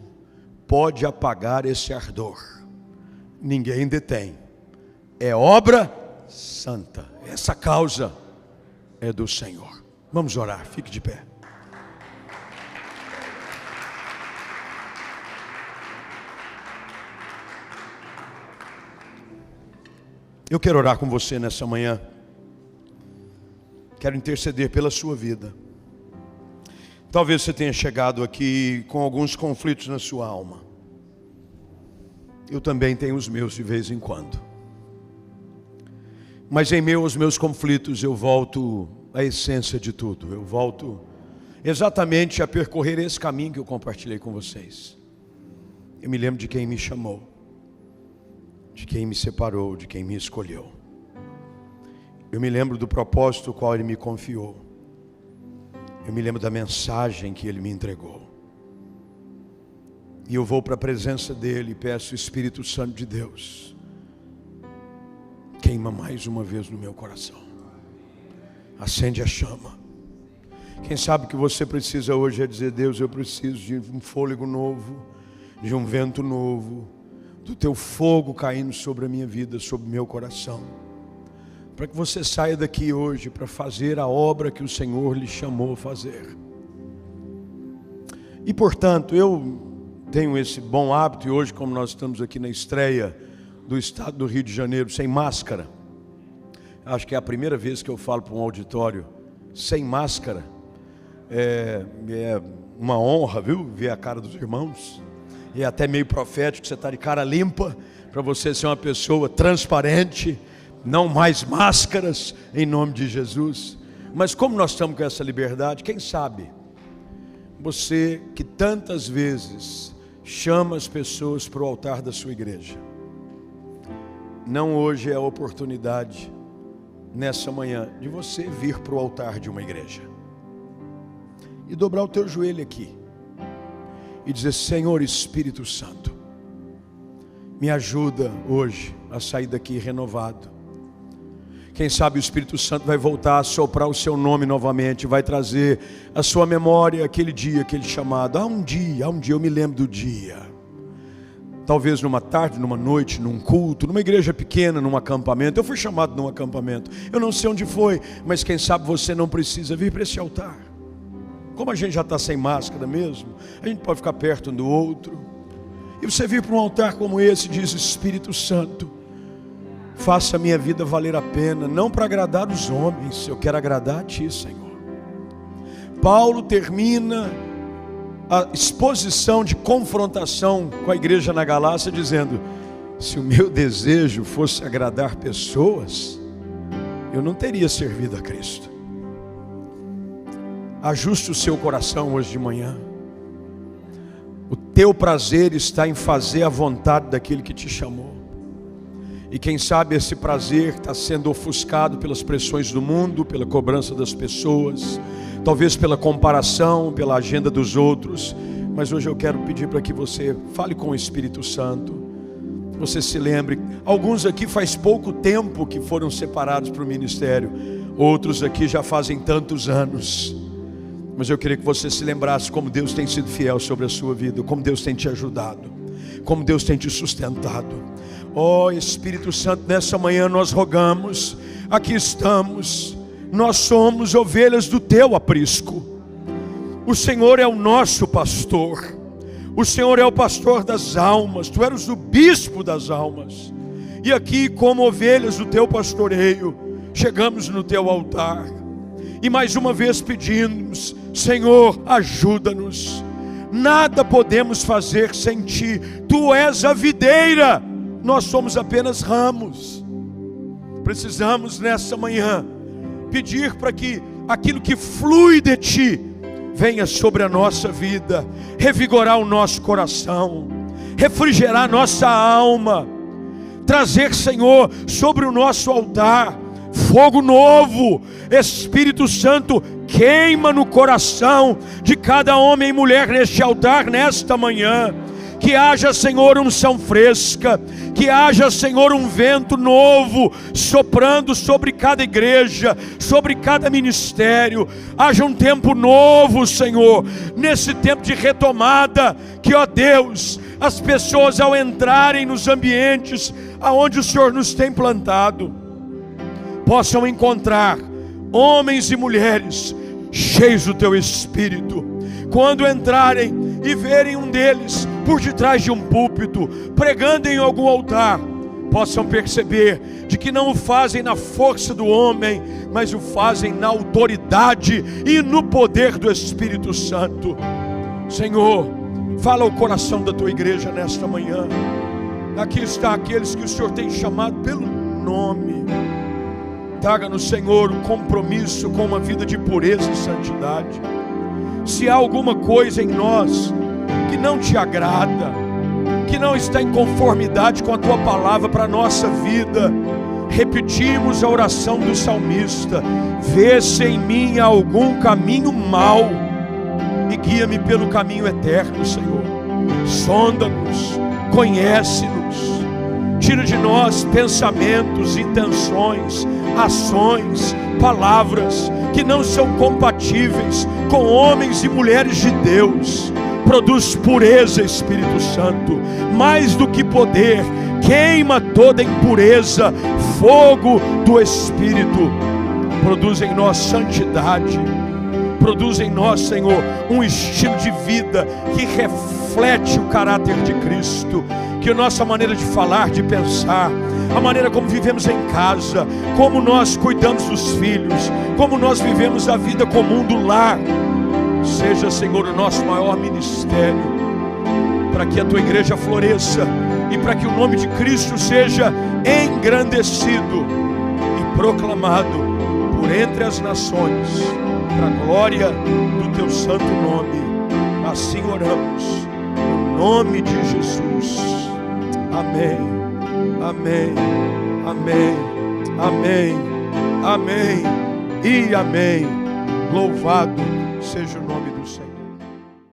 pode apagar esse ardor. Ninguém detém, é obra santa. Essa causa é do Senhor. Vamos orar, fique de pé. Eu quero orar com você nessa manhã. Quero interceder pela sua vida. Talvez você tenha chegado aqui com alguns conflitos na sua alma. Eu também tenho os meus de vez em quando. Mas em meio aos meus conflitos eu volto à essência de tudo. Eu volto exatamente a percorrer esse caminho que eu compartilhei com vocês. Eu me lembro de quem me chamou, de quem me separou, de quem me escolheu. Eu me lembro do propósito qual Ele me confiou. Eu me lembro da mensagem que Ele me entregou. E eu vou para a presença dEle e peço: Espírito Santo de Deus, queima mais uma vez no meu coração. Acende a chama. Quem sabe o que você precisa hoje é dizer: Deus, eu preciso de um fôlego novo, de um vento novo, do teu fogo caindo sobre a minha vida, sobre o meu coração, para que você saia daqui hoje para fazer a obra que o Senhor lhe chamou a fazer. E portanto, eu tenho esse bom hábito, e hoje, como nós estamos aqui na estreia do estado do Rio de Janeiro, sem máscara, acho que é a primeira vez que eu falo para um auditório sem máscara. É uma honra, viu, ver a cara dos irmãos. E é até meio profético, você está de cara limpa, para você ser uma pessoa transparente, não mais máscaras, em nome de Jesus. Mas como nós estamos com essa liberdade, quem sabe você que tantas vezes chama as pessoas para o altar da sua igreja, não hoje é a oportunidade, nessa manhã, de você vir para o altar de uma igreja e dobrar o teu joelho aqui e dizer: Senhor Espírito Santo, me ajuda hoje a sair daqui renovado. Quem sabe o Espírito Santo vai voltar a soprar o seu nome novamente, vai trazer a sua memória aquele dia, aquele chamado. Há um dia eu me lembro do dia, talvez numa tarde, numa noite, num culto, numa igreja pequena, num acampamento. Eu fui chamado num acampamento, eu não sei onde foi, mas quem sabe você não precisa vir para esse altar. Como a gente já está sem máscara mesmo, a gente pode ficar perto um do outro, e você vir para um altar como esse e diz: Espírito Santo, faça a minha vida valer a pena, não para agradar os homens, eu quero agradar a Ti, Senhor. Paulo termina a exposição de confrontação com a igreja na Galácia dizendo: se o meu desejo fosse agradar pessoas, eu não teria servido a Cristo. Ajuste o seu coração hoje de manhã. O teu prazer está em fazer a vontade daquele que te chamou. E quem sabe esse prazer está sendo ofuscado pelas pressões do mundo, pela cobrança das pessoas, talvez pela comparação, pela agenda dos outros. Mas hoje eu quero pedir para que você fale com o Espírito Santo. Você se lembre, alguns aqui faz pouco tempo que foram separados para o ministério, outros aqui já fazem tantos anos. Mas eu queria que você se lembrasse como Deus tem sido fiel sobre a sua vida, como Deus tem te ajudado, como Deus tem te sustentado. Ó Espírito Santo, nessa manhã nós rogamos, aqui estamos, nós somos ovelhas do teu aprisco. O Senhor é o nosso pastor, o Senhor é o pastor das almas, tu eres o bispo das almas. E aqui, como ovelhas do teu pastoreio, chegamos no teu altar e mais uma vez pedimos: Senhor, ajuda-nos. Nada podemos fazer sem Ti. Tu és a videira, nós somos apenas ramos. Precisamos nessa manhã pedir para que aquilo que flui de Ti venha sobre a nossa vida, revigorar o nosso coração, refrigerar nossa alma, trazer, Senhor, sobre o nosso altar fogo novo. Espírito Santo, queima no coração de cada homem e mulher neste altar nesta manhã. Que haja, Senhor, unção fresca, que haja, Senhor, um vento novo soprando sobre cada igreja, sobre cada ministério. Haja um tempo novo, Senhor, nesse tempo de retomada, que, ó Deus, as pessoas ao entrarem nos ambientes aonde o Senhor nos tem plantado, possam encontrar homens e mulheres cheios do Teu Espírito. Quando entrarem e verem um deles por detrás de um púlpito, pregando em algum altar, possam perceber de que não o fazem na força do homem, mas o fazem na autoridade e no poder do Espírito Santo. Senhor, fala ao coração da Tua igreja nesta manhã. Aqui está aqueles que o Senhor tem chamado pelo nome. Traga-nos, Senhor, um compromisso com uma vida de pureza e santidade. Se há alguma coisa em nós que não Te agrada, que não está em conformidade com a Tua palavra para a nossa vida, repetimos a oração do salmista: vê se em mim há algum caminho mau e guia-me pelo caminho eterno, Senhor. Sonda-nos, conhece-nos, tira de nós pensamentos, intenções, ações, palavras que não são compatíveis com homens e mulheres de Deus. Produz pureza, Espírito Santo, mais do que poder, queima toda impureza, fogo do Espírito. Produz em nós santidade, produz em nós, Senhor, um estilo de vida que reflete o caráter de Cristo. Que a nossa maneira de falar, de pensar, a maneira como vivemos em casa, como nós cuidamos dos filhos, como nós vivemos a vida comum do lar, seja, Senhor, o nosso maior ministério, para que a Tua igreja floresça e para que o nome de Cristo seja engrandecido e proclamado por entre as nações, para a glória do Teu santo nome. Assim oramos, no nome de Jesus. Amém, amém, amém, amém, amém e amém. Louvado seja o nome do Senhor.